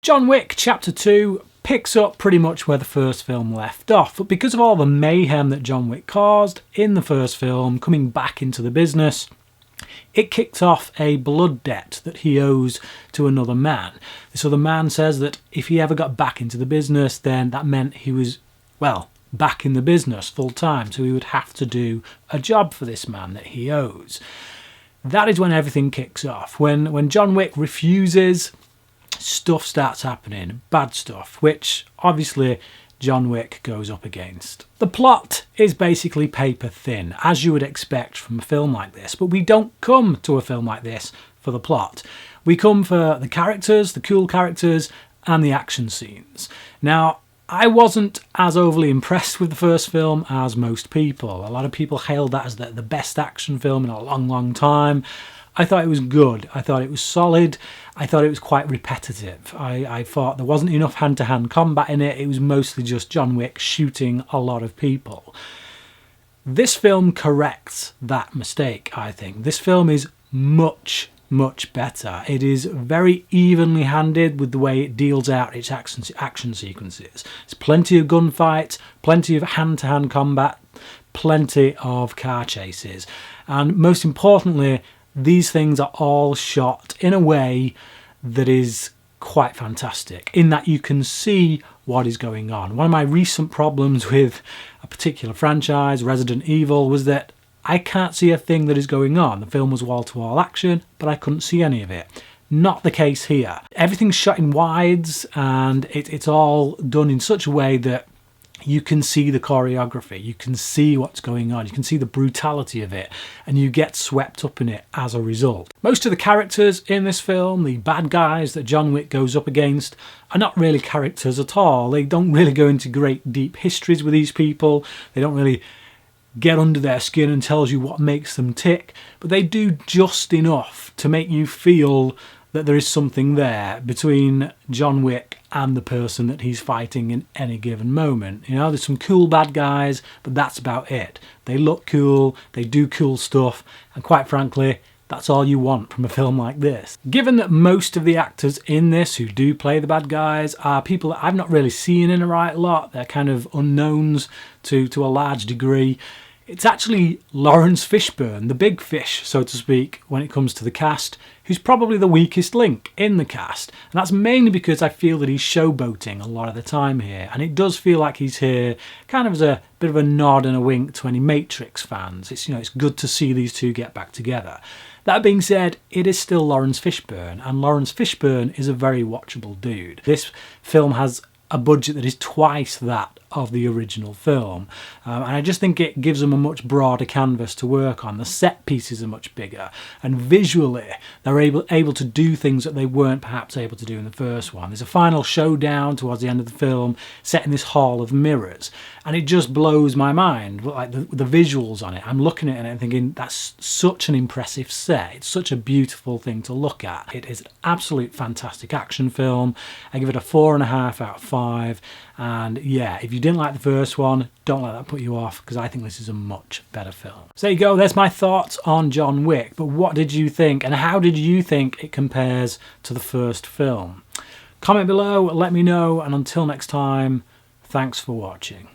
John Wick Chapter 2 picks up pretty much where the first film left off, but because of all the mayhem that John Wick caused in the first film, coming back into the business, it kicked off a blood debt that he owes to another man. This other man says that if he ever got back into the business, then that meant he was, well, back in the business full time, so he would have to do a job for this man that he owes. That is when everything kicks off. When John Wick refuses, stuff starts happening, bad stuff, which obviously John Wick goes up against. The plot is basically paper thin, as you would expect from a film like this, but we don't come to a film like this for the plot. We come for the characters, the cool characters, and the action scenes. Now, I wasn't as overly impressed with the first film as most people. A lot of people hailed that as the best action film in a long, long time. I thought it was good. I thought it was solid. I thought it was quite repetitive. I thought there wasn't enough hand-to-hand combat in it. It was mostly just John Wick shooting a lot of people. This film corrects that mistake, I think. This film is much, much better. It is very evenly handed with the way it deals out its action sequences. There's plenty of gunfights, plenty of hand-to-hand combat, plenty of car chases. And most importantly, these things are all shot in a way that is quite fantastic, in that you can see what is going on. One of my recent problems with a particular franchise, Resident Evil, was that I can't see a thing that is going on. The film was wall-to-wall action, but I couldn't see any of it. Not the case here. Everything's shot in wides, and it's all done in such a way that you can see the choreography, you can see what's going on, you can see the brutality of it, and you get swept up in it as a result. Most of the characters in this film, the bad guys that John Wick goes up against, are not really characters at all. They don't really go into great deep histories with these people. They don't really get under their skin and tells you what makes them tick, but they do just enough to make you feel that there is something there between John Wick and the person that he's fighting in any given moment. You know, there's some cool bad guys, but that's about it. They look cool, they do cool stuff, and quite frankly, that's all you want from a film like this. Given that most of the actors in this who do play the bad guys are people that I've not really seen in a right lot, they're kind of unknowns to a large degree, it's actually Laurence Fishburne, the big fish, so to speak, when it comes to the cast, who's probably the weakest link in the cast. And that's mainly because I feel that he's showboating a lot of the time here. And it does feel like he's here kind of as a bit of a nod and a wink to any Matrix fans. It's, you know, it's good to see these two get back together. That being said, it is still Laurence Fishburne, and Laurence Fishburne is a very watchable dude. This film has a budget that is twice that of the original film, and I just think it gives them a much broader canvas to work on. The set pieces are much bigger, and visually they're able to do things that they weren't perhaps able to do in the first one. There's a final showdown towards the end of the film set in this hall of mirrors, and it just blows my mind, like the visuals on it. I'm looking at it and thinking, that's such an impressive set. It's such a beautiful thing to look at. It is an absolute fantastic action film. I give it a 4.5 out of 5, and yeah, if you didn't like the first one, don't let that put you off, because I think this is a much better film. So there you go, there's my thoughts on John Wick, but what did you think, and how did you think it compares to the first film? Comment below, let me know, and until next time, thanks for watching.